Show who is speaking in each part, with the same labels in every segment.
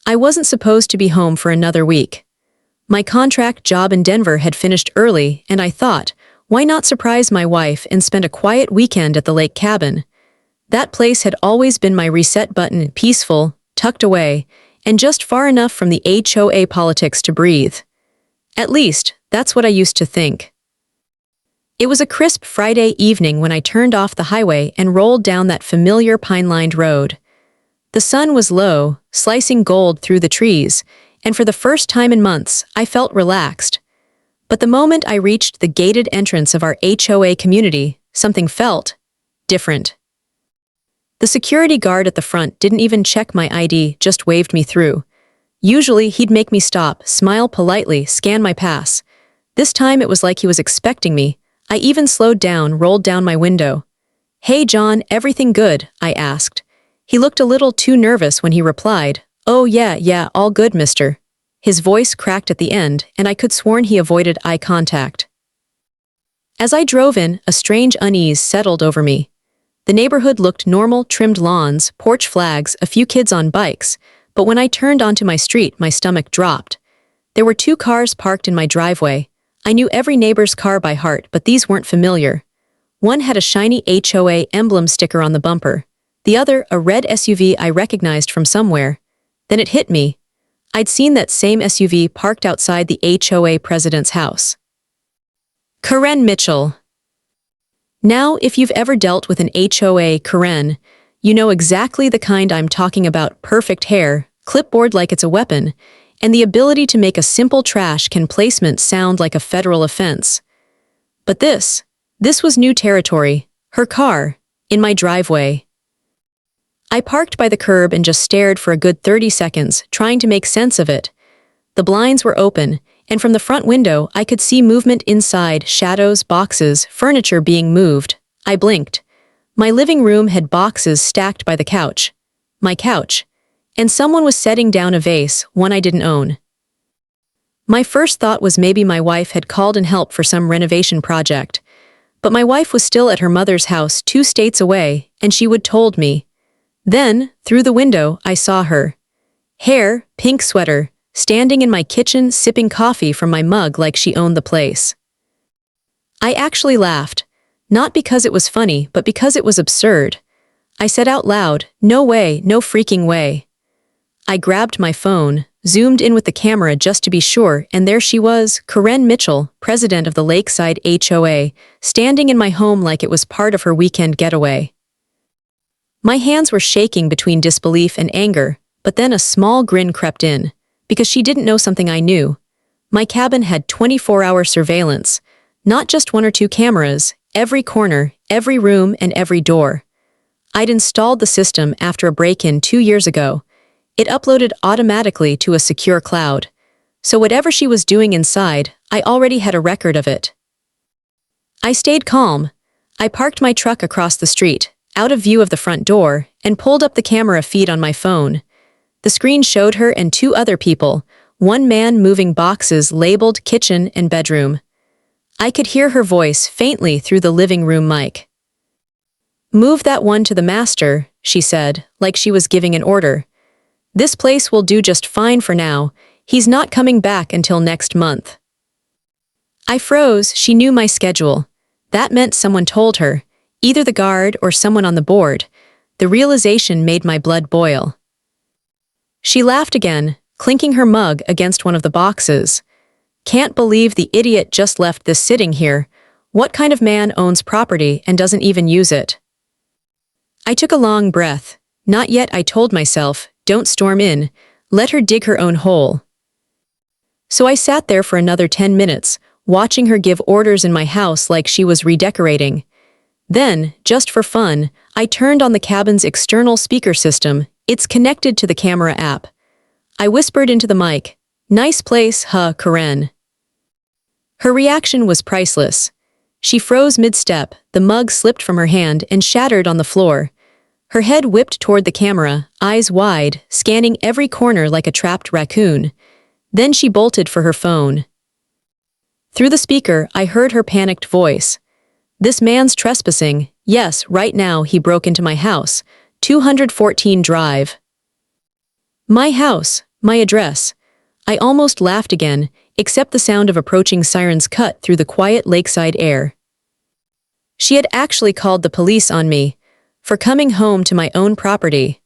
Speaker 1: I wasn't supposed to be home for another week. My contract job in Denver had finished early, and I thought, why not surprise my wife and spend a quiet weekend at the lake cabin? That place had always been my reset button, peaceful, tucked away, and just far enough from the HOA politics to breathe. At least, that's what I used to think. It was a crisp Friday evening when I turned off the highway and rolled down that familiar pine-lined road. The sun was low, slicing gold through the trees, and for the first time in months, I felt relaxed. But the moment I reached the gated entrance of our HOA community, something felt different. The security guard at the front didn't even check my ID, just waved me through. Usually, he'd make me stop, smile politely, scan my pass. This time it was like he was expecting me. I even slowed down, rolled down my window. "Hey John, everything good?" I asked. He looked a little too nervous when he replied, "Oh yeah, all good, mister." His voice cracked at the end, and I could sworn he avoided eye contact. As I drove in, a strange unease settled over me. The neighborhood looked normal, trimmed lawns, porch flags, a few kids on bikes, but when I turned onto my street, my stomach dropped. There were 2 cars parked in my driveway. I knew every neighbor's car by heart, but these weren't familiar. One had a shiny HOA emblem sticker on the bumper. The other, a red SUV I recognized from somewhere. Then it hit me. I'd seen that same SUV parked outside the HOA president's house. Karen Mitchell. Now, if you've ever dealt with an HOA Karen, you know exactly the kind I'm talking about: perfect hair, clipboard like it's a weapon, and the ability to make a simple trash can placement sound like a federal offense. But this was new territory. Her car, in my driveway. I parked by the curb and just stared for a good 30 seconds, trying to make sense of it. The blinds were open, and from the front window I could see movement inside, shadows, boxes, furniture being moved. I blinked. My living room had boxes stacked by the couch. My couch. And someone was setting down a vase, one I didn't own. My first thought was maybe my wife had called in help for some renovation project. But my wife was still at her mother's house 2 states away, and she would told me. Then, through the window, I saw her. Hair, pink sweater, standing in my kitchen sipping coffee from my mug like she owned the place. I actually laughed, not because it was funny, but because it was absurd. I said out loud, "No way, no freaking way." I grabbed my phone, zoomed in with the camera just to be sure, and there she was, Karen Mitchell, president of the Lakeside HOA, standing in my home like it was part of her weekend getaway. My hands were shaking between disbelief and anger, but then a small grin crept in, because she didn't know something I knew. My cabin had 24-hour surveillance, not just 1 or 2 cameras, every corner, every room, and every door. I'd installed the system after a break-in 2 years ago. It uploaded automatically to a secure cloud. So whatever she was doing inside, I already had a record of it. I stayed calm. I parked my truck across the street, out of view of the front door, and pulled up the camera feed on my phone. The screen showed her and 2 other people, one man moving boxes labeled kitchen and bedroom. I could hear her voice faintly through the living room mic. "Move that one to the master," she said, like she was giving an order. "This place will do just fine for now. He's not coming back until next month." I froze. She knew my schedule. That meant someone told her. Either the guard or someone on the board. The realization made my blood boil. She laughed again, clinking her mug against one of the boxes. "Can't believe the idiot just left this sitting here. What kind of man owns property and doesn't even use it?" I took a long breath. Not yet, I told myself. Don't storm in. Let her dig her own hole. So I sat there for another 10 minutes, watching her give orders in my house like she was redecorating. Then, just for fun, I turned on the cabin's external speaker system. It's connected to the camera app. I whispered into the mic, "Nice place, huh, Karen?" Her reaction was priceless. She froze mid-step, the mug slipped from her hand and shattered on the floor. Her head whipped toward the camera, eyes wide, scanning every corner like a trapped raccoon. Then she bolted for her phone. Through the speaker, I heard her panicked voice. "This man's trespassing. Yes, right now he broke into my house. 214 Drive." My house, my address. I almost laughed again, except the sound of approaching sirens cut through the quiet lakeside air. She had actually called the police on me for coming home to my own property.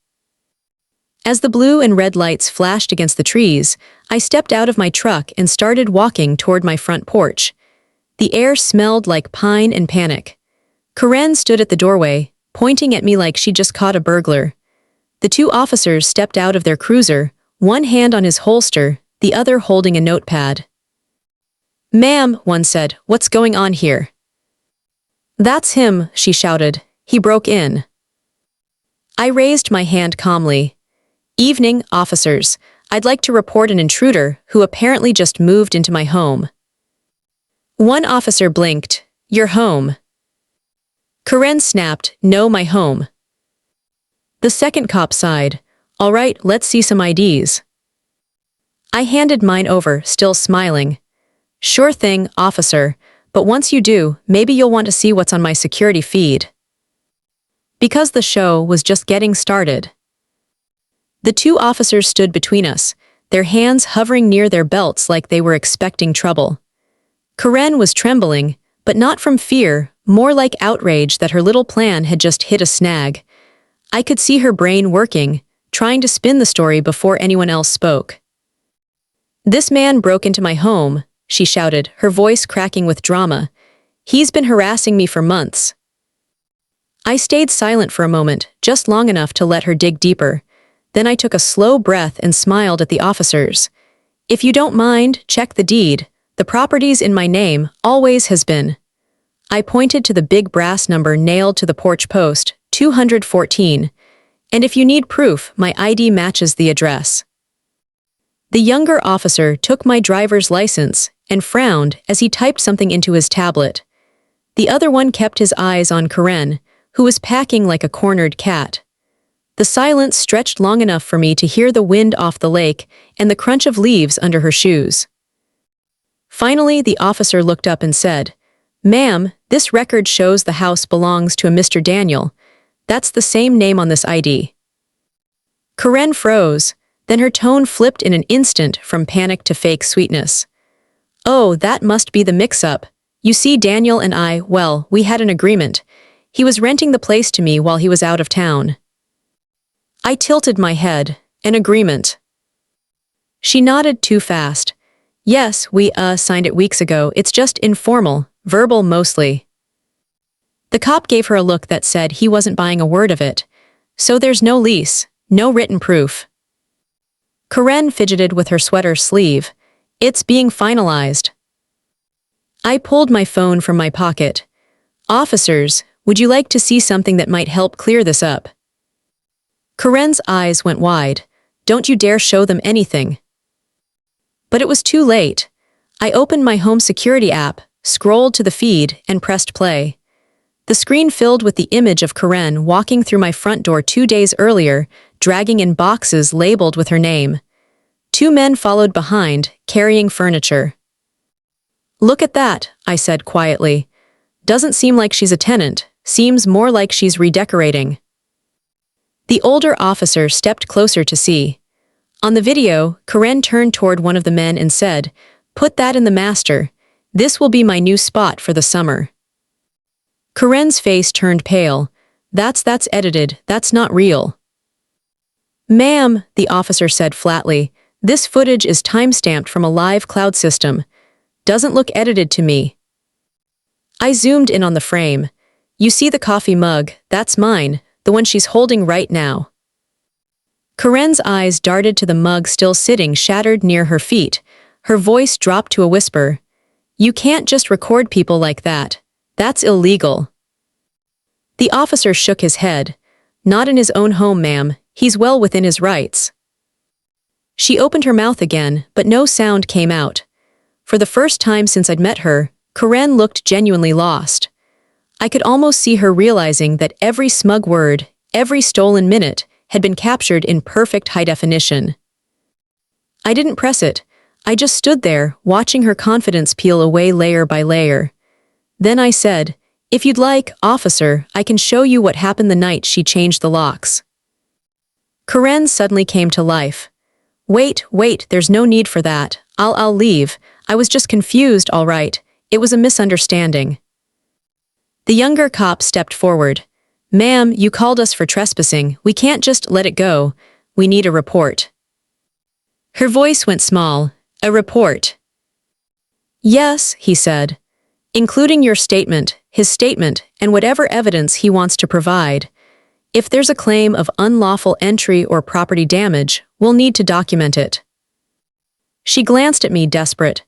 Speaker 1: As the blue and red lights flashed against the trees, I stepped out of my truck and started walking toward my front porch. The air smelled like pine and panic. Karen stood at the doorway, pointing at me like she'd just caught a burglar. The two officers stepped out of their cruiser, one hand on his holster, the other holding a notepad. "Ma'am," one said, "what's going on here?" "That's him," she shouted. "He broke in." I raised my hand calmly. "Evening, officers. I'd like to report an intruder who apparently just moved into my home." One officer blinked. "Your home." Karen snapped, "No, my home." The second cop sighed. "All right, let's see some IDs." I handed mine over, still smiling. "Sure thing, officer, but once you do, maybe you'll want to see what's on my security feed." Because the show was just getting started. The two officers stood between us, their hands hovering near their belts like they were expecting trouble. Karen was trembling, but not from fear, more like outrage that her little plan had just hit a snag. I could see her brain working, trying to spin the story before anyone else spoke. "This man broke into my home," she shouted, her voice cracking with drama. "He's been harassing me for months." I stayed silent for a moment, just long enough to let her dig deeper. Then I took a slow breath and smiled at the officers. "If you don't mind, check the deed. The property's in my name, always has been." I pointed to the big brass number nailed to the porch post, 214. "And if you need proof, my ID matches the address." The younger officer took my driver's license and frowned as he typed something into his tablet. The other one kept his eyes on Karen, who was packing like a cornered cat. The silence stretched long enough for me to hear the wind off the lake and the crunch of leaves under her shoes. Finally, the officer looked up and said, "Ma'am, this record shows the house belongs to a Mr. Daniel. That's the same name on this ID." Karen froze, then her tone flipped in an instant from panic to fake sweetness. "Oh, that must be the mix-up. You see, Daniel and I, well, we had an agreement. He was renting the place to me while he was out of town." I tilted my head. "An agreement?" She nodded too fast. "Yes, we signed it weeks ago. It's just informal, verbal mostly." The cop gave her a look that said he wasn't buying a word of it. "So there's no lease, no written proof." Karen fidgeted with her sweater sleeve. "It's being finalized." I pulled my phone from my pocket. "Officers, would you like to see something that might help clear this up?" Karen's eyes went wide. "Don't you dare show them anything." But it was too late. I opened my home security app, scrolled to the feed, and pressed play. The screen filled with the image of Karen walking through my front door 2 days earlier, dragging in boxes labeled with her name. 2 men followed behind, carrying furniture. "Look at that," I said quietly. "Doesn't seem like she's a tenant, seems more like she's redecorating." The older officer stepped closer to see. On the video, Karen turned toward one of the men and said, "Put that in the master. This will be my new spot for the summer." Karen's face turned pale. That's edited, that's not real." "Ma'am," the officer said flatly, "this footage is time-stamped from a live cloud system. Doesn't look edited to me." I zoomed in on the frame. "You see the coffee mug, that's mine, the one she's holding right now." Karen's eyes darted to the mug still sitting shattered near her feet. Her voice dropped to a whisper. "You can't just record people like that. That's illegal." The officer shook his head. "Not in his own home, ma'am. He's well within his rights." She opened her mouth again, but no sound came out. For the first time since I'd met her, Karen looked genuinely lost. I could almost see her realizing that every smug word, every stolen minute, had been captured in perfect high definition. I didn't press it. I just stood there, watching her confidence peel away layer by layer. Then I said, "If you'd like, officer, I can show you what happened the night she changed the locks." Karen suddenly came to life. Wait, there's no need for that. I'll leave. I was just confused, all right. It was a misunderstanding. The younger cop stepped forward. Ma'am, you called us for trespassing. We can't just let it go. We need a report. Her voice went small. A report. Yes, he said. Including your statement, his statement, and whatever evidence he wants to provide. If there's a claim of unlawful entry or property damage, we'll need to document it. She glanced at me, desperate.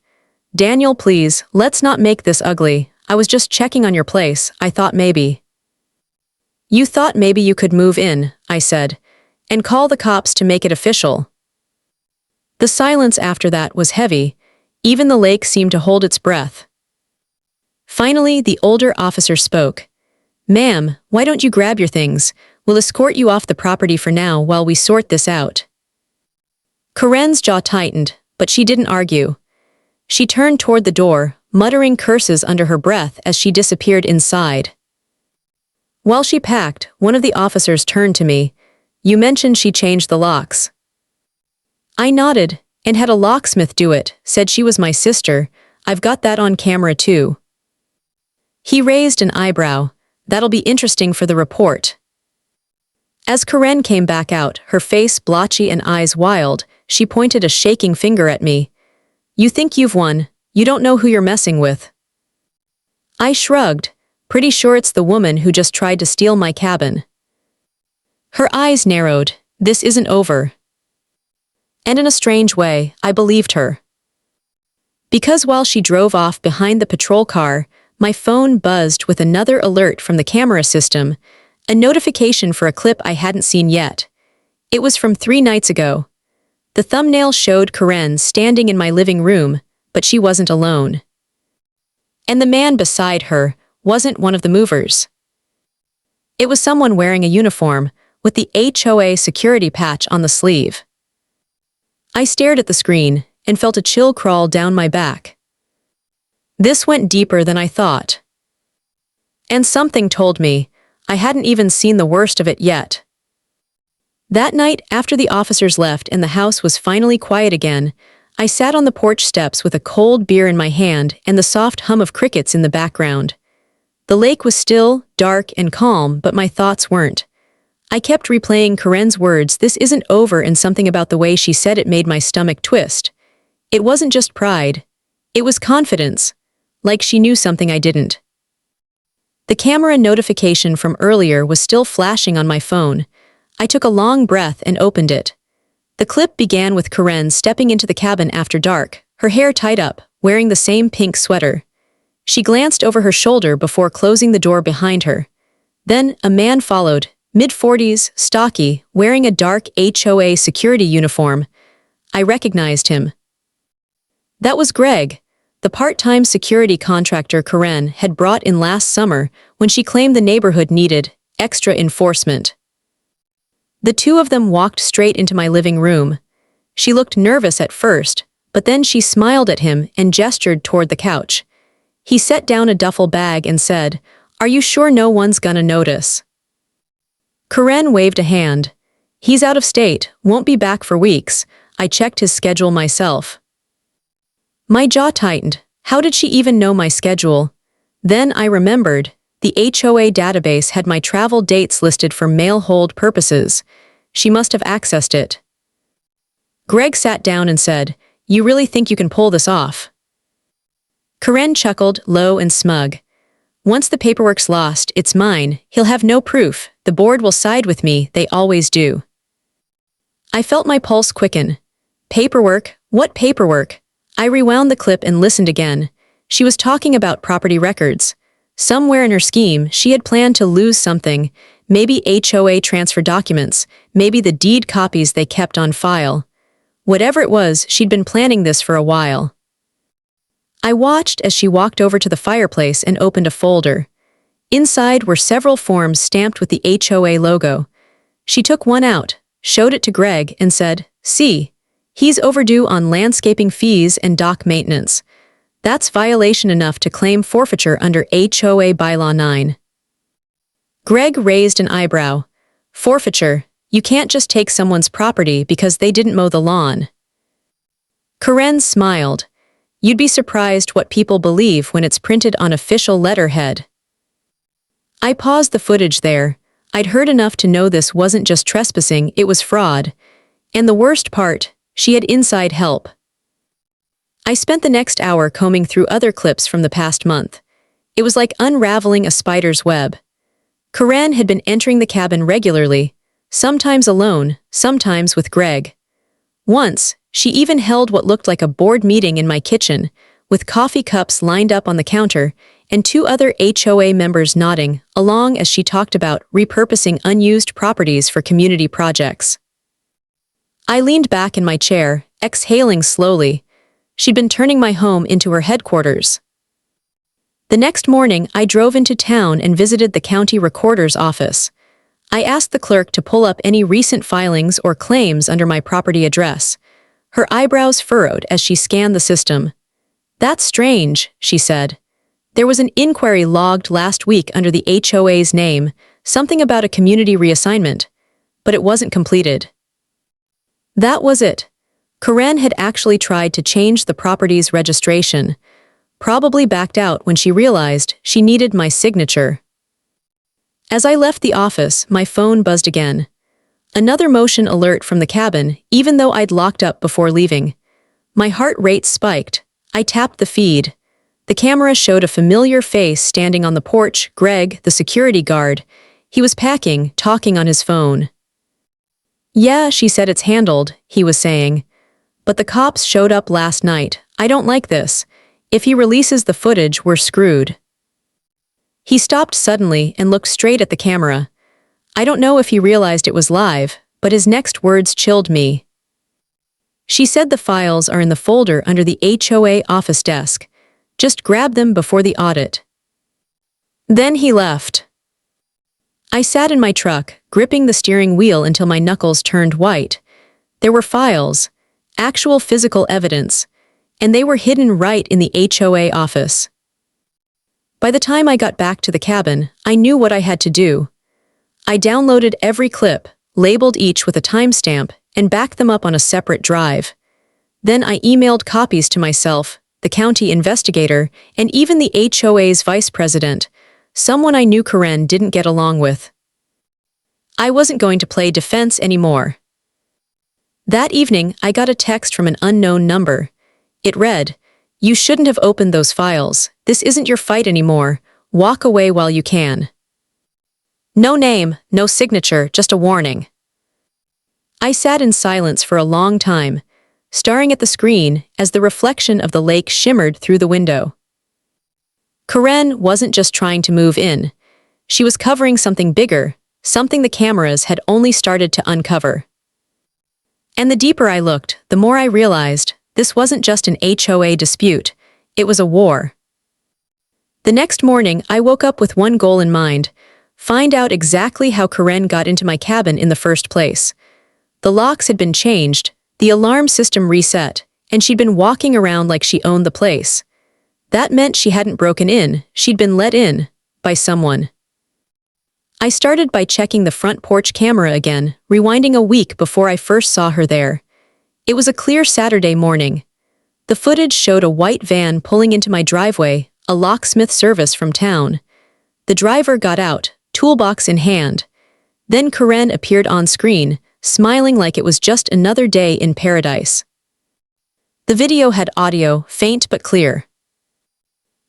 Speaker 1: Daniel, please, let's not make this ugly. I was just checking on your place. I thought maybe. You thought maybe you could move in, I said, and call the cops to make it official. The silence after that was heavy. Even the lake seemed to hold its breath. Finally, the older officer spoke. Ma'am, why don't you grab your things? We'll escort you off the property for now while we sort this out. Corinne's jaw tightened, but she didn't argue. She turned toward the door, muttering curses under her breath as she disappeared inside. While she packed, one of the officers turned to me. You mentioned she changed the locks. I nodded, and had a locksmith do it, said she was my sister. I've got that on camera too. He raised an eyebrow. That'll be interesting for the report. As Corinne came back out, her face blotchy and eyes wild, she pointed a shaking finger at me. You think you've won. You don't know who you're messing with. I shrugged, pretty sure it's the woman who just tried to steal my cabin. Her eyes narrowed. This isn't over. And in a strange way, I believed her. Because while she drove off behind the patrol car, my phone buzzed with another alert from the camera system, a notification for a clip I hadn't seen yet. It was from 3 nights ago. The thumbnail showed Corinne standing in my living room, but she wasn't alone. And the man beside her wasn't one of the movers. It was someone wearing a uniform, with the HOA security patch on the sleeve. I stared at the screen and felt a chill crawl down my back. This went deeper than I thought. And something told me I hadn't even seen the worst of it yet. That night, after the officers left and the house was finally quiet again, I sat on the porch steps with a cold beer in my hand and the soft hum of crickets in the background. The lake was still, dark, and calm, but my thoughts weren't. I kept replaying Corinne's words, this isn't over, and something about the way she said it made my stomach twist. It wasn't just pride. It was confidence. Like she knew something I didn't. The camera notification from earlier was still flashing on my phone. I took a long breath and opened it. The clip began with Corinne stepping into the cabin after dark, her hair tied up, wearing the same pink sweater. She glanced over her shoulder before closing the door behind her. Then a man followed, mid-40s, stocky, wearing a dark HOA security uniform. I recognized him. That was Greg, the part-time security contractor Corinne had brought in last summer when she claimed the neighborhood needed extra enforcement. The two of them walked straight into my living room. She looked nervous at first, but then she smiled at him and gestured toward the couch. He set down a duffel bag and said, "Are you sure no one's gonna notice?" Corinne waved a hand. "He's out of state, won't be back for weeks. I checked his schedule myself." My jaw tightened. How did she even know my schedule? Then I remembered. The HOA database had my travel dates listed for mail hold purposes. She must have accessed it. Greg sat down and said, "You really think you can pull this off?" Corinne chuckled, low and smug. "Once the paperwork's lost, it's mine. He'll have no proof. The board will side with me, they always do." I felt my pulse quicken. Paperwork? What paperwork? I rewound the clip and listened again. She was talking about property records. Somewhere in her scheme, she had planned to lose something, maybe HOA transfer documents, maybe the deed copies they kept on file. Whatever it was, she'd been planning this for a while. I watched as she walked over to the fireplace and opened a folder. Inside were several forms stamped with the HOA logo. She took one out, showed it to Greg, and said, "See, he's overdue on landscaping fees and dock maintenance. That's violation enough to claim forfeiture under HOA Bylaw 9. Greg raised an eyebrow. Forfeiture, You can't just take someone's property because they didn't mow the lawn. Karen smiled. You'd be surprised what people believe when it's printed on official letterhead. I paused the footage there. I'd heard enough to know this wasn't just trespassing, it was fraud. And the worst part, she had inside help. I spent the next hour combing through other clips from the past month. It was like unraveling a spider's web. Karen had been entering the cabin regularly, sometimes alone, sometimes with Greg. Once, she even held what looked like a board meeting in my kitchen, with coffee cups lined up on the counter and 2 other HOA members nodding along as she talked about repurposing unused properties for community projects. I leaned back in my chair, exhaling slowly. She'd been turning my home into her headquarters. The next morning, I drove into town and visited the county recorder's office. I asked the clerk to pull up any recent filings or claims under my property address. Her eyebrows furrowed as she scanned the system. That's strange, she said. There was an inquiry logged last week under the HOA's name, something about a community reassignment, but it wasn't completed. That was it. Karen had actually tried to change the property's registration, probably backed out when she realized she needed my signature. As I left the office, my phone buzzed again. Another motion alert from the cabin, even though I'd locked up before leaving. My heart rate spiked. I tapped the feed. The camera showed a familiar face standing on the porch, Greg, the security guard. He was packing, talking on his phone. Yeah, she said it's handled, he was saying. But the cops showed up last night. I don't like this. If he releases the footage, we're screwed. He stopped suddenly and looked straight at the camera. I don't know if he realized it was live, but his next words chilled me. She said the files are in the folder under the HOA office desk. Just grab them before the audit. Then he left. I sat in my truck, gripping the steering wheel until my knuckles turned white. There were files, actual physical evidence, and they were hidden right in the HOA office. By the time I got back to the cabin, I knew what I had to do. I downloaded every clip, labeled each with a timestamp, and backed them up on a separate drive. Then I emailed copies to myself, the county investigator, and even the HOA's vice president, someone I knew Karen didn't get along with. I wasn't going to play defense anymore. That evening, I got a text from an unknown number. It read, "You shouldn't have opened those files. This isn't your fight anymore. Walk away while you can." No name, no signature, just a warning. I sat in silence for a long time, staring at the screen as the reflection of the lake shimmered through the window. Karen wasn't just trying to move in. She was covering something bigger, something the cameras had only started to uncover. And the deeper I looked, the more I realized this wasn't just an HOA dispute, it was a war. The next morning, I woke up with one goal in mind: find out exactly how Karen got into my cabin in the first place. The locks had been changed, the alarm system reset, and she'd been walking around like she owned the place. That meant she hadn't broken in, she'd been let in, by someone. I started by checking the front porch camera again, rewinding a week before I first saw her there. It was a clear Saturday morning. The footage showed a white van pulling into my driveway, a locksmith service from town. The driver got out, toolbox in hand. Then Karen appeared on screen, smiling like it was just another day in paradise. The video had audio, faint but clear.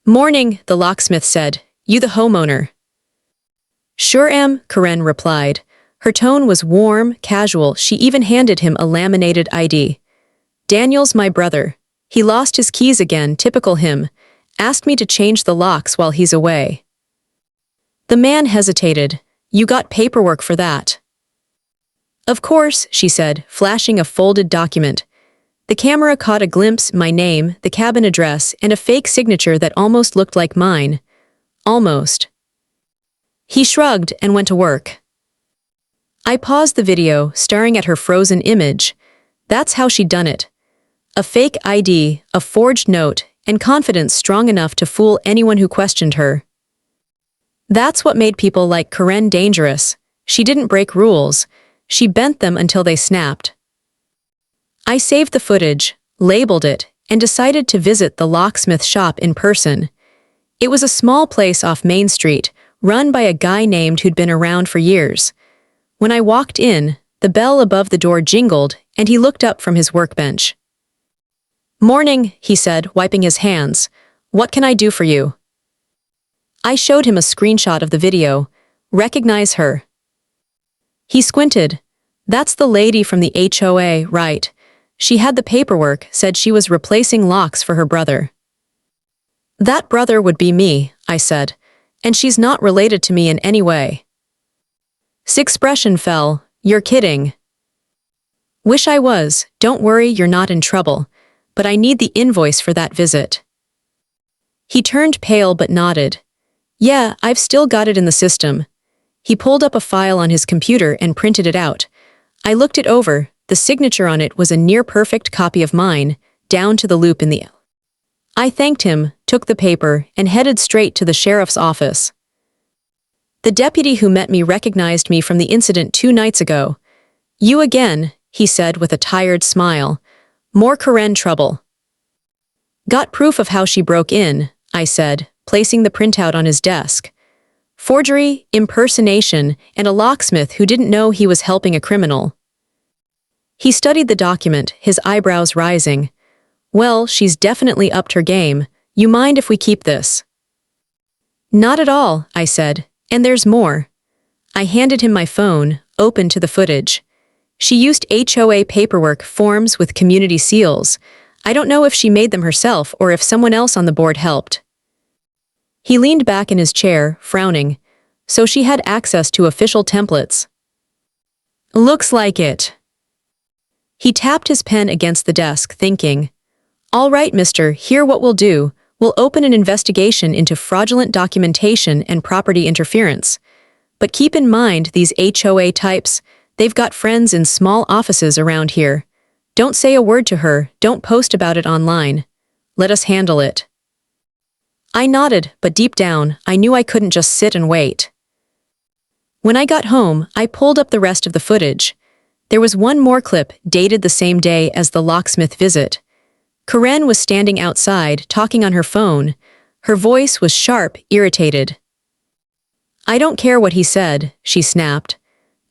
Speaker 1: "Morning," the locksmith said. "You the homeowner?" "Sure am," Karen replied. Her tone was warm, casual. She even handed him a laminated ID. "Daniel's my brother. He lost his keys again, typical him. Asked me to change the locks while he's away." The man hesitated. "You got paperwork for that?" "Of course," she said, flashing a folded document. The camera caught a glimpse, my name, the cabin address, and a fake signature that almost looked like mine. Almost. He shrugged and went to work. I paused the video, staring at her frozen image. That's how she'd done it. A fake ID, a forged note, and confidence strong enough to fool anyone who questioned her. That's what made people like Karen dangerous. She didn't break rules. She bent them until they snapped. I saved the footage, labeled it, and decided to visit the locksmith shop in person. It was a small place off Main Street, run by a guy named who'd been around for years. When I walked in, the bell above the door jingled, and he looked up from his workbench. "Morning," he said, wiping his hands. "What can I do for you?" I showed him a screenshot of the video. "Recognize her?" He squinted. "That's the lady from the HOA, right? She had the paperwork, said she was replacing locks for her brother." "That brother would be me," I said, "and she's not related to me in any way." His expression fell. "You're kidding." "Wish I was. Don't worry, you're not in trouble. But I need the invoice for that visit." He turned pale but nodded. "Yeah, I've still got it in the system." He pulled up a file on his computer and printed it out. I looked it over. The signature on it was a near-perfect copy of mine, down to the loop in the L. I thanked him, took the paper, and headed straight to the sheriff's office. The deputy who met me recognized me from the incident 2 nights ago. "You again," he said with a tired smile. "More Karen trouble." "Got proof of how she broke in," I said, placing the printout on his desk. "Forgery, impersonation, and a locksmith who didn't know he was helping a criminal." He studied the document, his eyebrows rising. "Well, she's definitely upped her game. You mind if we keep this?" "Not at all," I said, "and there's more." I handed him my phone, open to the footage. She used HOA paperwork forms with community seals. I don't know if she made them herself or if someone else on the board helped. He leaned back in his chair, frowning. So she had access to official templates. "Looks like it." He tapped his pen against the desk, thinking, "All right, mister, here what we'll do. We'll open an investigation into fraudulent documentation and property interference. But keep in mind these HOA types, they've got friends in small offices around here. Don't say a word to her, don't post about it online. Let us handle it." I nodded, but deep down, I knew I couldn't just sit and wait. When I got home, I pulled up the rest of the footage. There was one more clip, dated the same day as the locksmith visit. Karen was standing outside, talking on her phone. Her voice was sharp, irritated. "I don't care what he said," she snapped.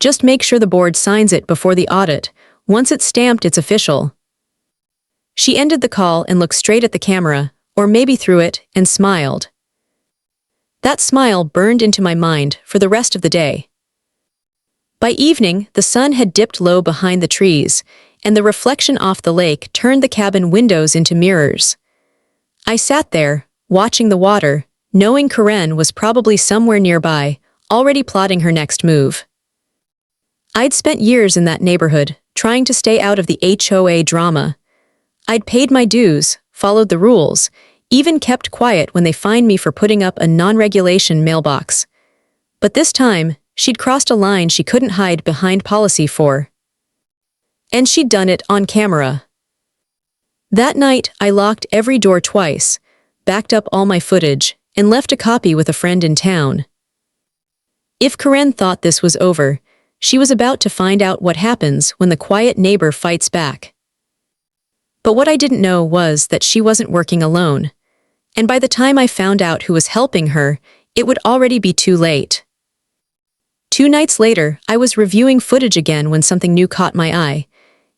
Speaker 1: "Just make sure the board signs it before the audit. Once it's stamped, it's official." She ended the call and looked straight at the camera, or maybe through it, and smiled. That smile burned into my mind for the rest of the day. By evening, the sun had dipped low behind the trees, and the reflection off the lake turned the cabin windows into mirrors. I sat there, watching the water, knowing Karen was probably somewhere nearby, already plotting her next move. I'd spent years in that neighborhood, trying to stay out of the HOA drama. I'd paid my dues, followed the rules, even kept quiet when they fined me for putting up a non-regulation mailbox. But this time, she'd crossed a line she couldn't hide behind policy for. And she'd done it on camera. That night, I locked every door twice, backed up all my footage, and left a copy with a friend in town. If Karen thought this was over, she was about to find out what happens when the quiet neighbor fights back. But what I didn't know was that she wasn't working alone. And by the time I found out who was helping her, it would already be too late. 2 nights later, I was reviewing footage again when something new caught my eye.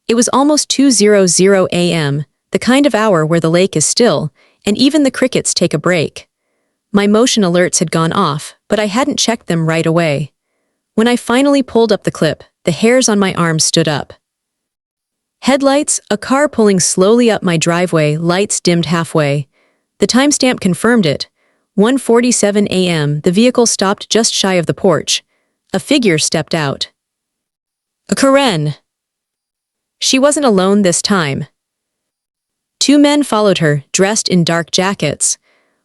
Speaker 1: It was almost 2:00 a.m., the kind of hour where the lake is still, and even the crickets take a break. My motion alerts had gone off, but I hadn't checked them right away. When I finally pulled up the clip, the hairs on my arms stood up. Headlights, a car pulling slowly up my driveway, lights dimmed halfway. The timestamp confirmed it. 1:47 a.m., the vehicle stopped just shy of the porch. A figure stepped out. Karen. She wasn't alone this time. 2 men followed her, dressed in dark jackets.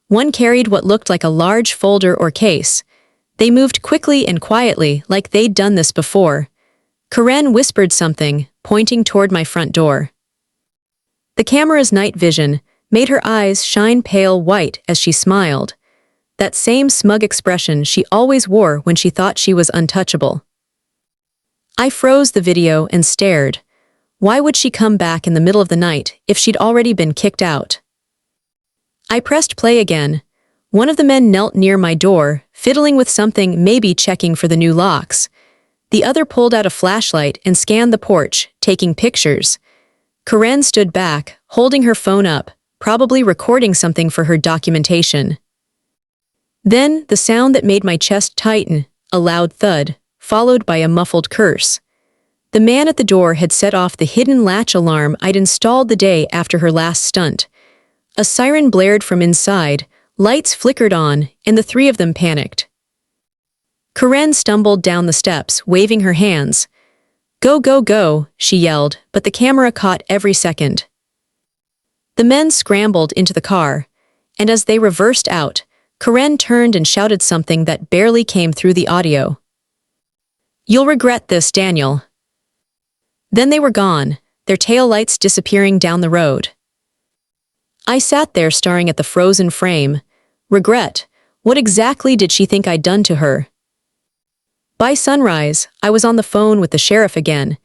Speaker 1: One carried what looked like a large folder or case. They moved quickly and quietly, like they'd done this before. Karen whispered something, pointing toward my front door. The camera's night vision made her eyes shine pale white as she smiled. That same smug expression she always wore when she thought she was untouchable. I froze the video and stared. Why would she come back in the middle of the night if she'd already been kicked out? I pressed play again. One of the men knelt near my door, fiddling with something, maybe checking for the new locks. The other pulled out a flashlight and scanned the porch, taking pictures. Karen stood back, holding her phone up, probably recording something for her documentation. Then, the sound that made my chest tighten, a loud thud, followed by a muffled curse. The man at the door had set off the hidden latch alarm I'd installed the day after her last stunt. A siren blared from inside, lights flickered on, and the three of them panicked. Karen stumbled down the steps, waving her hands. "Go, go, go," she yelled, but the camera caught every second. The men scrambled into the car, and as they reversed out, Karen turned and shouted something that barely came through the audio. "You'll regret this, Daniel." Then they were gone, their taillights disappearing down the road. I sat there staring at the frozen frame. Regret? What exactly did she think I'd done to her? By sunrise, I was on the phone with the sheriff again.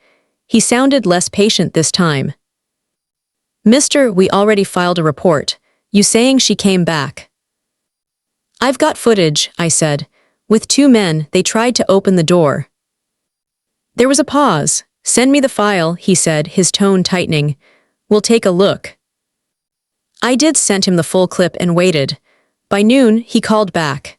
Speaker 1: He sounded less patient this time. "Mister, we already filed a report. You saying she came back?" "I've got footage," I said. "With two men, they tried to open the door." There was a pause. "Send me the file," he said, his tone tightening. "We'll take a look." I did send him the full clip and waited. By noon, he called back.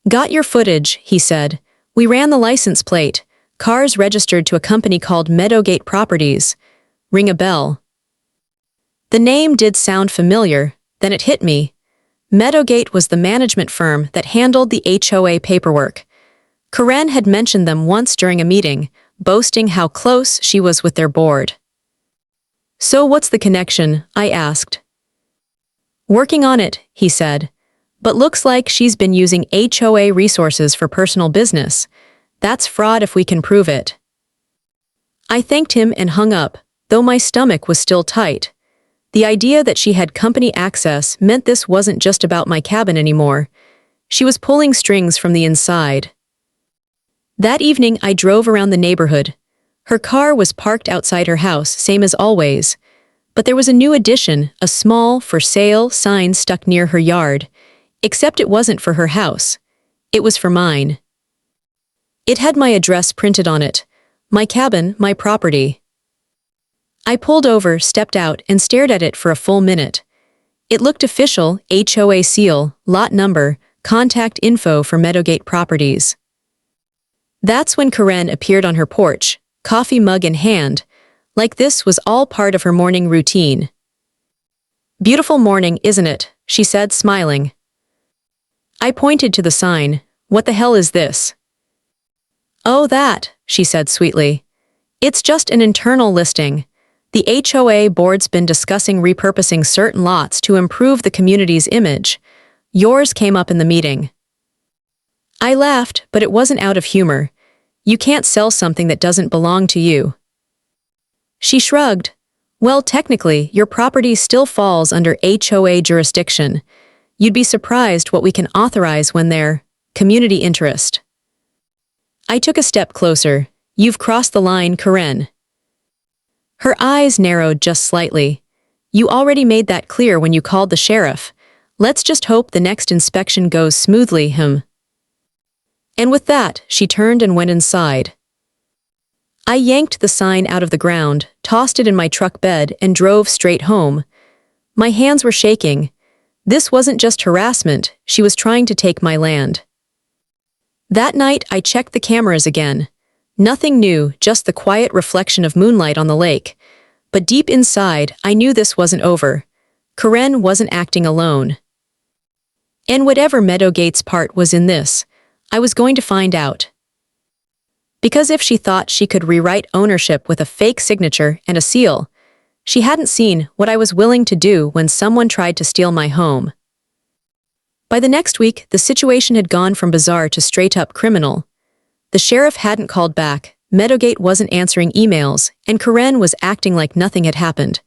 Speaker 1: "Got your footage," he said. "We ran the license plate. Cars registered to a company called Meadowgate Properties. Ring a bell." The name did sound familiar, then it hit me. Meadowgate was the management firm that handled the HOA paperwork. Karen had mentioned them once during a meeting, boasting how close she was with their board. "So what's the connection?" I asked. "Working on it," he said. "But looks like she's been using HOA resources for personal business. That's fraud if we can prove it." I thanked him and hung up, though my stomach was still tight. The idea that she had company access meant this wasn't just about my cabin anymore. She was pulling strings from the inside. That evening, I drove around the neighborhood. Her car was parked outside her house, same as always. But there was a new addition, a small "for sale" sign stuck near her yard. Except it wasn't for her house. It was for mine. It had my address printed on it. My cabin, my property. I pulled over, stepped out, and stared at it for a full minute. It looked official: HOA seal, lot number, contact info for Meadowgate Properties. That's when Karen appeared on her porch, coffee mug in hand, like this was all part of her morning routine. "Beautiful morning, isn't it?" she said, smiling. I pointed to the sign. "What the hell is this?" "Oh, that," she said sweetly. "It's just an internal listing. The HOA board's been discussing repurposing certain lots to improve the community's image. Yours came up in the meeting." I laughed, but it wasn't out of humor. You can't sell something that doesn't belong to you. She shrugged. "Well, technically, your property still falls under HOA jurisdiction. You'd be surprised what we can authorize when they're community interest." I took a step closer. "You've crossed the line, Karen." Her eyes narrowed just slightly. "You already made that clear when you called the sheriff. Let's just hope the next inspection goes smoothly, him." And with that, she turned and went inside. I yanked the sign out of the ground, tossed it in my truck bed, and drove straight home. My hands were shaking. This wasn't just harassment, she was trying to take my land. That night, I checked the cameras again. Nothing new, just the quiet reflection of moonlight on the lake. But deep inside, I knew this wasn't over. Karen wasn't acting alone. And whatever Meadowgate's part was in this, I was going to find out. Because if she thought she could rewrite ownership with a fake signature and a seal, she hadn't seen what I was willing to do when someone tried to steal my home. By the next week, the situation had gone from bizarre to straight-up criminal. The sheriff hadn't called back, Meadowgate wasn't answering emails, and Karen was acting like nothing had happened.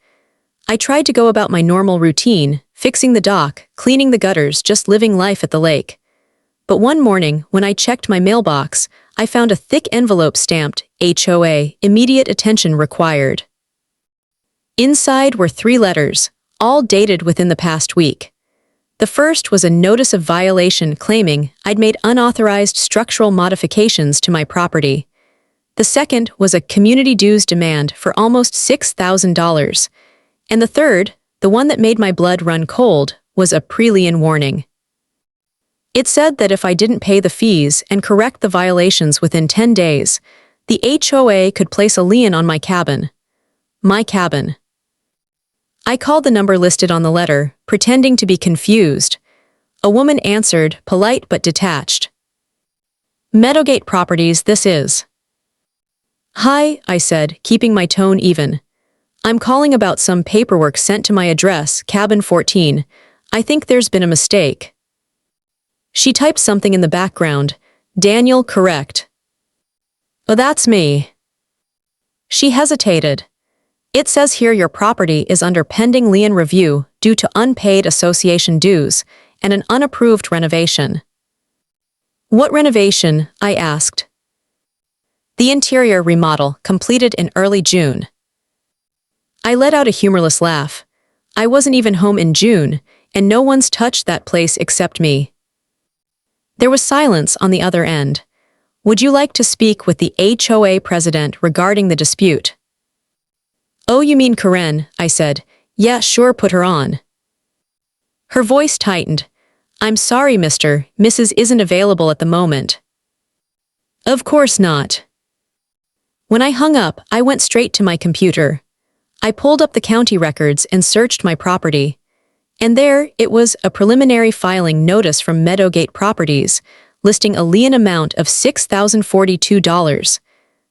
Speaker 1: I tried to go about my normal routine, fixing the dock, cleaning the gutters, just living life at the lake. But one morning, when I checked my mailbox, I found a thick envelope stamped HOA, immediate attention required. Inside were 3 letters, all dated within the past week. The first was a notice of violation claiming I'd made unauthorized structural modifications to my property. The second was a community dues demand for almost $6,000. And the third, the one that made my blood run cold, was a pre-lien warning. It said that if I didn't pay the fees and correct the violations within 10 days, the HOA could place a lien on my cabin. My cabin. I called the number listed on the letter, pretending to be confused. A woman answered, polite but detached. Meadowgate Properties, this is. Hi, I said, keeping my tone even. I'm calling about some paperwork sent to my address, Cabin 14. I think there's been a mistake. She typed something in the background. Daniel, correct. Oh, that's me. She hesitated. It says here your property is under pending lien review due to unpaid association dues and an unapproved renovation. What renovation? I asked. The interior remodel, completed in early June. I let out a humorless laugh. I wasn't even home in June, and no one's touched that place except me. There was silence on the other end. Would you like to speak with the HOA president regarding the dispute? Oh, you mean Karen, I said. Yeah, sure, put her on. Her voice tightened. I'm sorry, Mrs. isn't available at the moment. Of course not. When I hung up, I went straight to my computer. I pulled up the county records and searched my property. And there, it was, a preliminary filing notice from Meadowgate Properties, listing a lien amount of $6,042,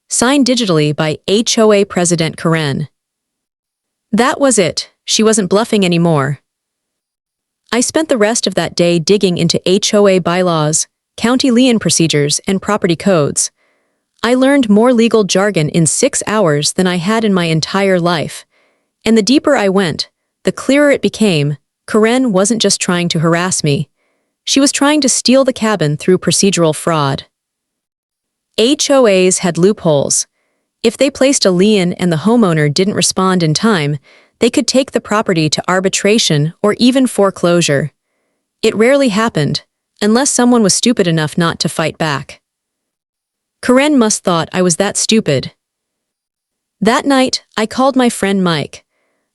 Speaker 1: signed digitally by HOA President Karen. That was it. She wasn't bluffing anymore. I spent the rest of that day digging into HOA bylaws, county lien procedures, and property codes. I learned more legal jargon in 6 hours than I had in my entire life. And the deeper I went, the clearer it became, Karen wasn't just trying to harass me. She was trying to steal the cabin through procedural fraud. HOAs had loopholes. If they placed a lien and the homeowner didn't respond in time, they could take the property to arbitration or even foreclosure. It rarely happened, unless someone was stupid enough not to fight back. Karen must thought I was that stupid. That night, I called my friend Mike,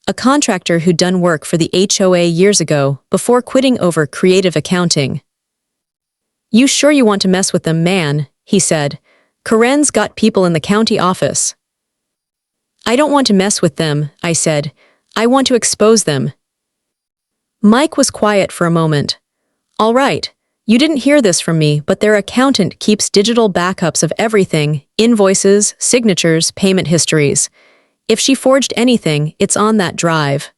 Speaker 1: a contractor who'd done work for the HOA years ago before quitting over creative accounting. You sure you want to mess with them, man? He said. Karen's got people in the county office. I don't want to mess with them, I said. I want to expose them. Mike was quiet for a moment. All right, you didn't hear this from me, but their accountant keeps digital backups of everything, invoices, signatures, payment histories. If she forged anything, it's on that drive.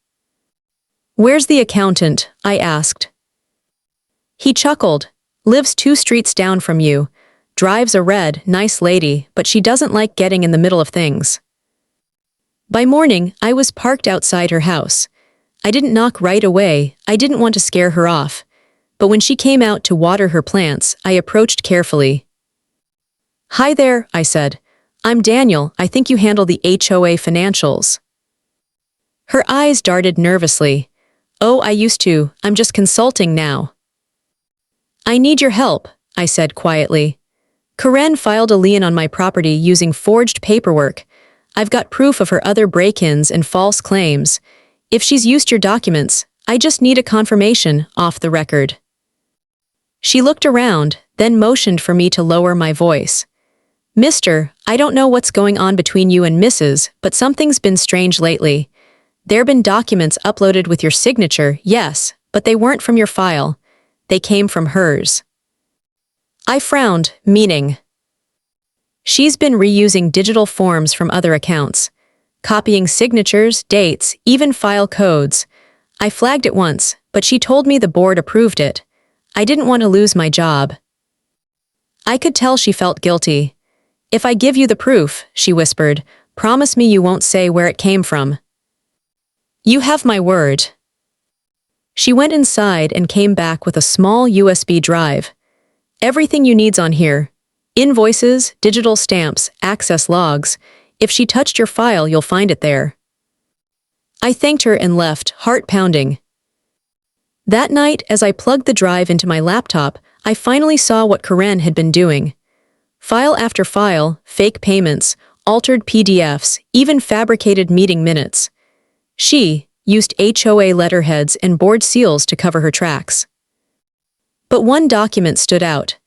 Speaker 1: Where's the accountant? I asked. He chuckled. Lives 2 streets down from you. Drives a red, nice lady, but she doesn't like getting in the middle of things. By morning, I was parked outside her house. I didn't knock right away. I didn't want to scare her off. But when she came out to water her plants, I approached carefully. Hi there, I said. I'm Daniel. I think you handle the HOA financials. Her eyes darted nervously. Oh, I used to. I'm just consulting now. I need your help, I said quietly. Karen filed a lien on my property using forged paperwork. I've got proof of her other break-ins and false claims. If she's used your documents, I just need a confirmation off the record. She looked around, then motioned for me to lower my voice. Mister, I don't know what's going on between you and Mrs., but something's been strange lately. There've been documents uploaded with your signature, yes, but they weren't from your file. They came from hers. I frowned, meaning. She's been reusing digital forms from other accounts, copying signatures, dates, even file codes. I flagged it once, but she told me the board approved it. I didn't want to lose my job. I could tell she felt guilty. If I give you the proof, she whispered, promise me you won't say where it came from. You have my word. She went inside and came back with a small USB drive. Everything you need's on here. Invoices, digital stamps, access logs. If she touched your file, you'll find it there. I thanked her and left, heart pounding. That night, as I plugged the drive into my laptop, I finally saw what Karen had been doing. File after file, fake payments, altered PDFs, even fabricated meeting minutes. She used HOA letterheads and board seals to cover her tracks. But one document stood out.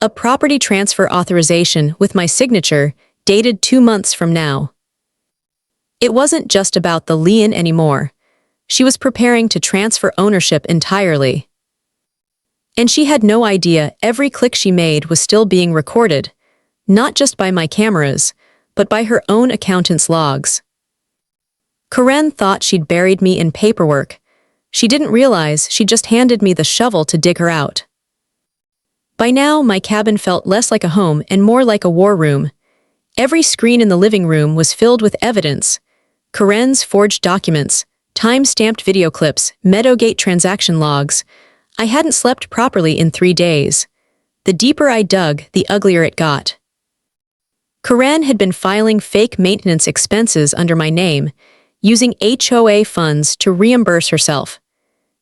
Speaker 1: A property transfer authorization with my signature, dated 2 months from now. It wasn't just about the lien anymore. She was preparing to transfer ownership entirely. And she had no idea every click she made was still being recorded, not just by my cameras, but by her own accountant's logs. Karen thought she'd buried me in paperwork. She didn't realize she'd just handed me the shovel to dig her out. By now, my cabin felt less like a home and more like a war room. Every screen in the living room was filled with evidence. Karen's forged documents, time-stamped video clips, Meadowgate transaction logs. I hadn't slept properly in 3 days. The deeper I dug, the uglier it got. Karen had been filing fake maintenance expenses under my name, using HOA funds to reimburse herself.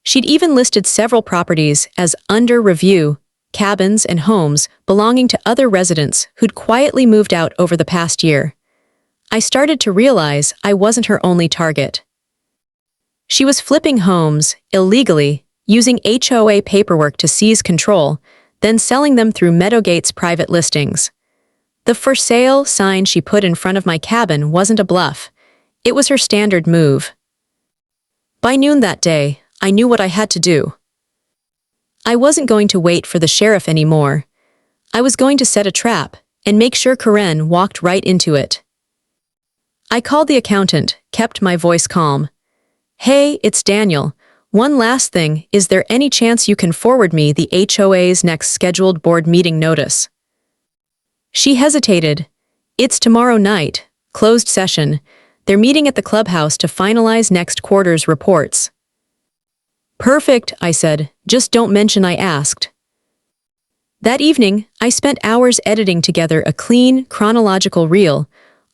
Speaker 1: She'd even listed several properties as under review, cabins and homes belonging to other residents who'd quietly moved out over the past year. I started to realize I wasn't her only target. She was flipping homes, illegally, using HOA paperwork to seize control, then selling them through Meadowgate's private listings. The for sale sign she put in front of my cabin wasn't a bluff. It was her standard move. By noon that day, I knew what I had to do. I wasn't going to wait for the sheriff anymore. I was going to set a trap and make sure Karen walked right into it. I called the accountant, kept my voice calm. "Hey, it's Daniel. One last thing, is there any chance you can forward me the HOA's next scheduled board meeting notice?" She hesitated. "It's tomorrow night, closed session. They're meeting at the clubhouse to finalize next quarter's reports." "Perfect," I said. "Just don't mention I asked." That evening, I spent hours editing together a clean, chronological reel,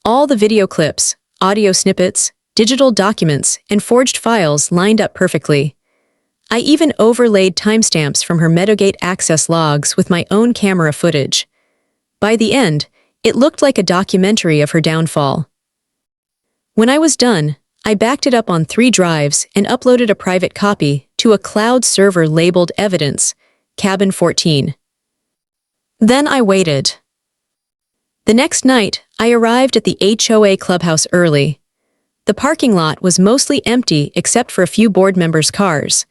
Speaker 1: all the video clips, audio snippets, digital documents, and forged files lined up perfectly. I even overlaid timestamps from her Meadowgate access logs with my own camera footage. By the end, it looked like a documentary of her downfall. When I was done, I backed it up on 3 drives and uploaded a private copy to a cloud server labeled Evidence, Cabin 14. Then I waited. The next night, I arrived at the HOA clubhouse early. The parking lot was mostly empty except for a few board members' cars.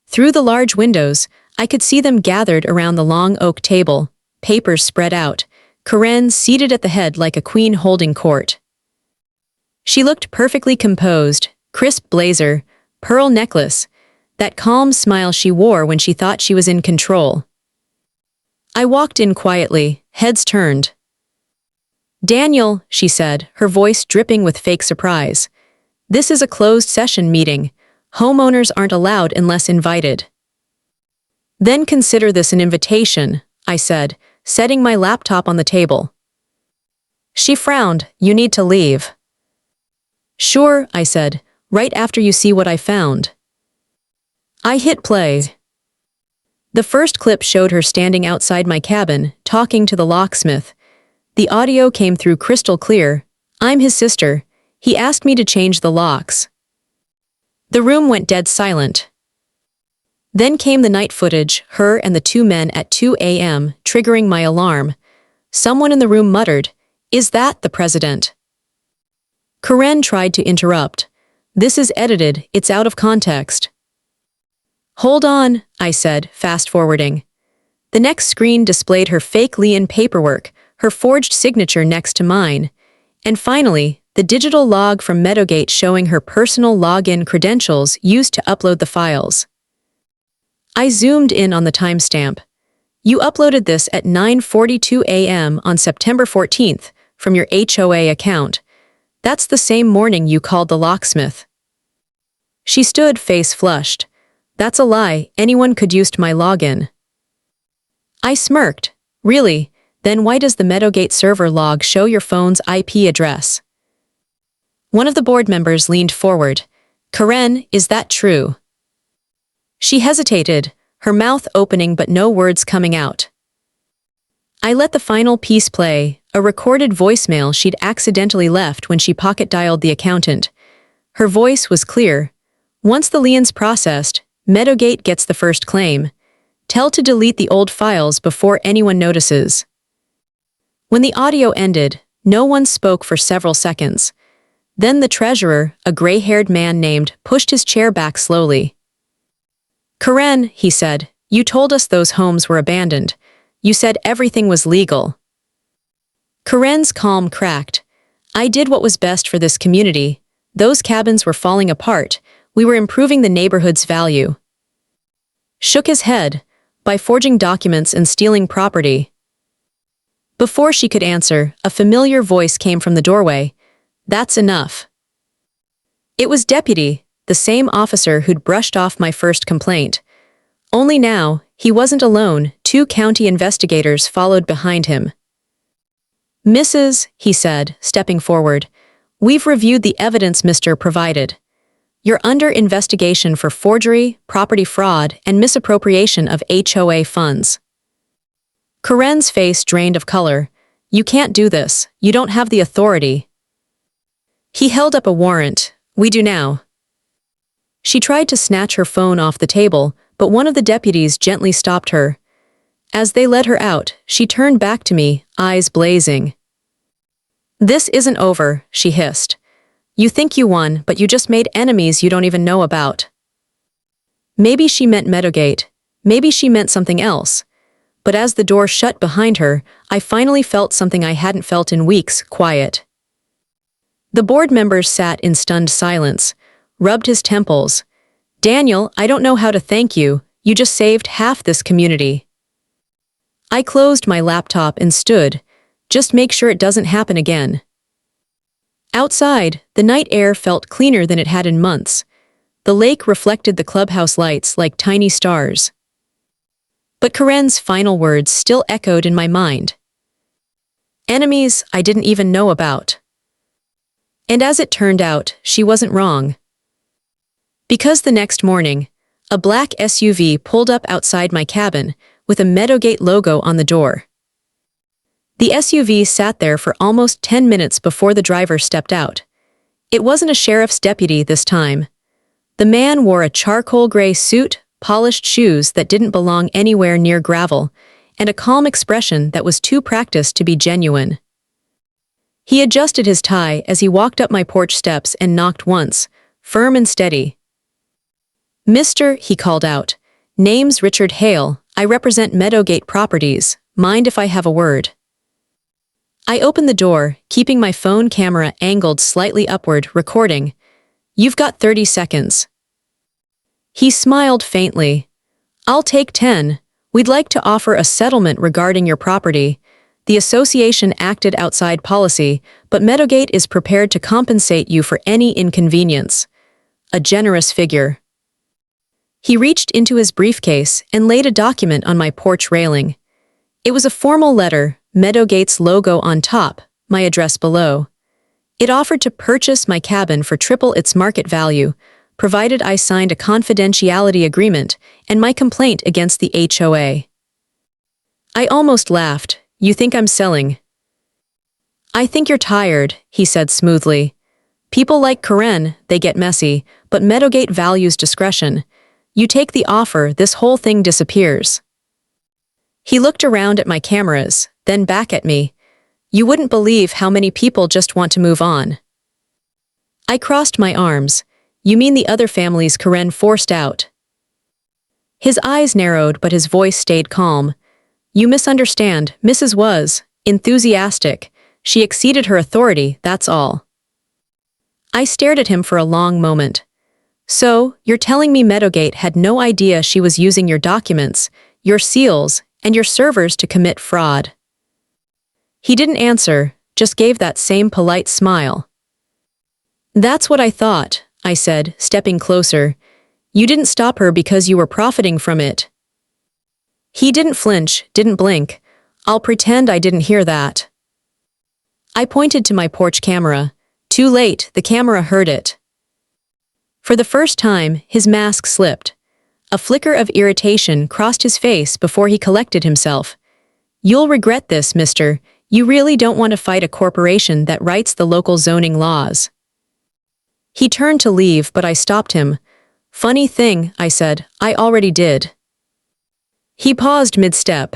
Speaker 1: Through the large windows, I could see them gathered around the long oak table, papers spread out, Karen seated at the head like a queen holding court. She looked perfectly composed, crisp blazer, pearl necklace, that calm smile she wore when she thought she was in control. I walked in quietly, heads turned. "Daniel," she said, her voice dripping with fake surprise. "This is a closed session meeting. Homeowners aren't allowed unless invited." "Then consider this an invitation," I said, setting my laptop on the table. She frowned. "You need to leave." "Sure," I said, "right after you see what I found." I hit play. The first clip showed her standing outside my cabin, talking to the locksmith. The audio came through crystal clear. "I'm his sister. He asked me to change the locks." The room went dead silent. Then came the night footage, her and the 2 men at 2 a.m., triggering my alarm. Someone in the room muttered, "Is that the president?" Karen tried to interrupt. "This is edited, it's out of context." "Hold on," I said, fast-forwarding. The next screen displayed her fake lien paperwork, her forged signature next to mine, and finally, the digital log from Meadowgate showing her personal login credentials used to upload the files. I zoomed in on the timestamp. "You uploaded this at 9:42 a.m. on September 14th from your HOA account. That's the same morning you called the locksmith." She stood face flushed. "That's a lie, anyone could use my login." I smirked. "Really? Then why does the Meadowgate server log show your phone's IP address? One of the board members leaned forward. Karen, is that true? She hesitated, her mouth opening but no words coming out. I let the final piece play, a recorded voicemail she'd accidentally left when she pocket-dialed the accountant. Her voice was clear. Once the lien's processed, Meadowgate gets the first claim. Tell to delete the old files before anyone notices. When the audio ended, no one spoke for several seconds. Then the treasurer, a gray-haired man named, pushed his chair back slowly. Karen, he said, you told us those homes were abandoned. You said everything was legal. Karen's calm cracked. I did what was best for this community. Those cabins were falling apart. We were improving the neighborhood's value. Shook his head, by forging documents and stealing property. Before she could answer, a familiar voice came from the doorway. That's enough. It was Deputy, the same officer who'd brushed off my first complaint. Only now, he wasn't alone, 2 county investigators followed behind him. Mrs., he said, stepping forward, we've reviewed the evidence Mr. provided. You're under investigation for forgery, property fraud, and misappropriation of HOA funds. Karen's face drained of color. You can't do this. You don't have the authority. He held up a warrant. We do now. She tried to snatch her phone off the table, but one of the deputies gently stopped her. As they led her out, she turned back to me, eyes blazing. This isn't over, she hissed. You think you won, but you just made enemies you don't even know about. Maybe she meant Meadowgate. Maybe she meant something else. But as the door shut behind her, I finally felt something I hadn't felt in weeks, quiet. The board members sat in stunned silence, rubbed his temples. Daniel, I don't know how to thank you. You just saved half this community. I closed my laptop and stood. Just make sure it doesn't happen again. Outside, the night air felt cleaner than it had in months. The lake reflected the clubhouse lights like tiny stars. But Karen's final words still echoed in my mind. Enemies I didn't even know about. And as it turned out, she wasn't wrong. Because the next morning, a black SUV pulled up outside my cabin with a Meadowgate logo on the door. The SUV sat there for almost 10 minutes before the driver stepped out. It wasn't a sheriff's deputy this time. The man wore a charcoal gray suit, polished shoes that didn't belong anywhere near gravel, and a calm expression that was too practiced to be genuine. He adjusted his tie as he walked up my porch steps and knocked once, firm and steady. Mister, he called out, name's Richard Hale, I represent Meadowgate Properties, mind if I have a word? I opened the door, keeping my phone camera angled slightly upward, recording. You've got 30 seconds. He smiled faintly. I'll take 10. We'd like to offer a settlement regarding your property. The association acted outside policy, but Meadowgate is prepared to compensate you for any inconvenience. A generous figure. He reached into his briefcase and laid a document on my porch railing. It was a formal letter, Meadowgate's logo on top, my address below. It offered to purchase my cabin for triple its market value, provided I signed a confidentiality agreement and my complaint against the HOA. I almost laughed. You think I'm selling? I think you're tired, he said smoothly. People like Karen, they get messy, but Meadowgate values discretion. You take the offer, this whole thing disappears. He looked around at my cameras, then back at me. You wouldn't believe how many people just want to move on. I crossed my arms. You mean the other families Karen forced out? His eyes narrowed, but his voice stayed calm. You misunderstand. Mrs. was enthusiastic. She exceeded her authority, that's all. I stared at him for a long moment. So, you're telling me Meadowgate had no idea she was using your documents, your seals, and your servers to commit fraud? He didn't answer, just gave that same polite smile. That's what I thought, I said, stepping closer. You didn't stop her because you were profiting from it. He didn't flinch, didn't blink. I'll pretend I didn't hear that. I pointed to my porch camera. Too late, the camera heard it. For the first time, his mask slipped. A flicker of irritation crossed his face before he collected himself. You'll regret this, mister. You really don't want to fight a corporation that writes the local zoning laws. He turned to leave, but I stopped him. Funny thing, I said, I already did. He paused mid-step.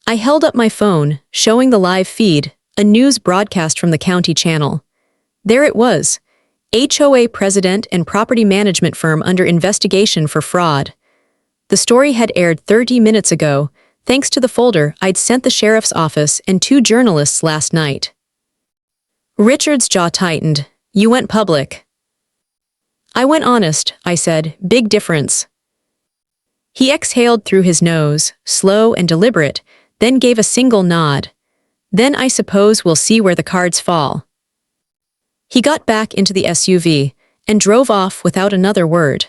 Speaker 1: I held up my phone, showing the live feed, a news broadcast from the county channel. There it was. HOA president and property management firm under investigation for fraud. The story had aired 30 minutes ago, thanks to the folder I'd sent the sheriff's office and 2 journalists last night. Richard's jaw tightened. You went public. I went honest, I said, big difference. He exhaled through his nose, slow and deliberate, then gave a single nod. Then I suppose we'll see where the cards fall. He got back into the SUV and drove off without another word.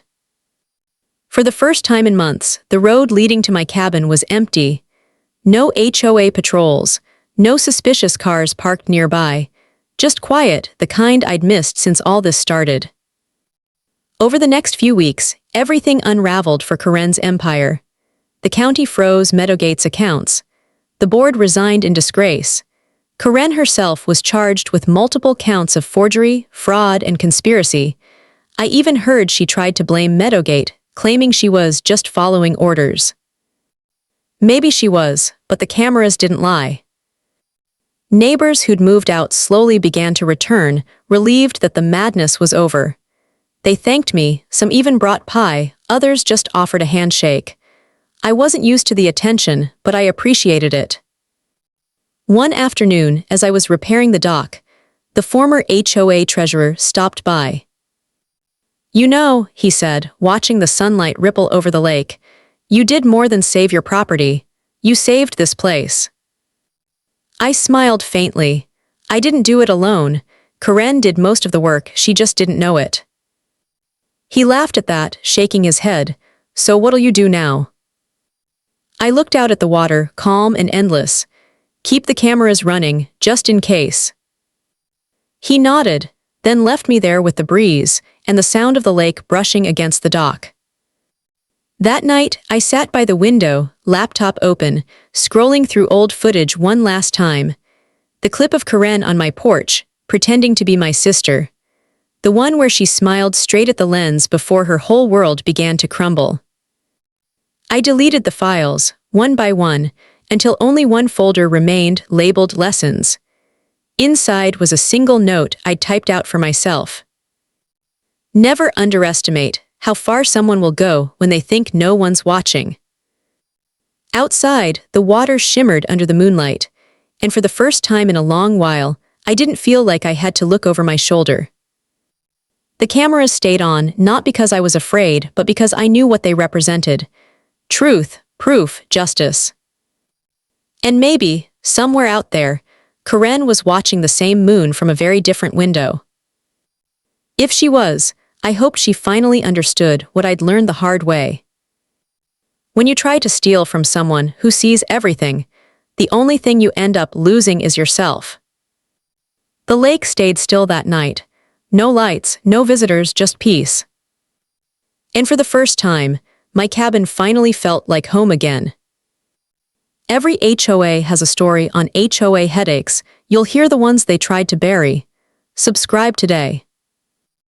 Speaker 1: For the first time in months, the road leading to my cabin was empty. No HOA patrols, no suspicious cars parked nearby, just quiet, the kind I'd missed since all this started. Over the next few weeks, everything unraveled for Karen's empire. The county froze Meadowgate's accounts. The board resigned in disgrace. Karen herself was charged with multiple counts of forgery, fraud, and conspiracy. I even heard she tried to blame Meadowgate, claiming she was just following orders. Maybe she was, but the cameras didn't lie. Neighbors who'd moved out slowly began to return, relieved that the madness was over. They thanked me, some even brought pie, others just offered a handshake. I wasn't used to the attention, but I appreciated it. One afternoon, as I was repairing the dock, the former HOA treasurer stopped by. You know, he said, watching the sunlight ripple over the lake, you did more than save your property. You saved this place. I smiled faintly. I didn't do it alone. Karen did most of the work, she just didn't know it. He laughed at that, shaking his head. So what'll you do now? I looked out at the water, calm and endless. Keep the cameras running, just in case. He nodded, then left me there with the breeze and the sound of the lake brushing against the dock. That night, I sat by the window, laptop open, scrolling through old footage one last time. The clip of Karen on my porch, pretending to be my sister. The one where she smiled straight at the lens before her whole world began to crumble. I deleted the files, one by one, until only one folder remained, labeled Lessons. Inside was a single note I'd typed out for myself. Never underestimate how far someone will go when they think no one's watching. Outside, the water shimmered under the moonlight, and for the first time in a long while, I didn't feel like I had to look over my shoulder. The cameras stayed on, not because I was afraid, but because I knew what they represented. Truth, proof, justice. And maybe, somewhere out there, Karen was watching the same moon from a very different window. If she was, I hoped she finally understood what I'd learned the hard way. When you try to steal from someone who sees everything, the only thing you end up losing is yourself. The lake stayed still that night. No lights, no visitors, just peace. And for the first time, my cabin finally felt like home again. Every HOA has a story on HOA Headaches. You'll hear the ones they tried to bury. Subscribe today.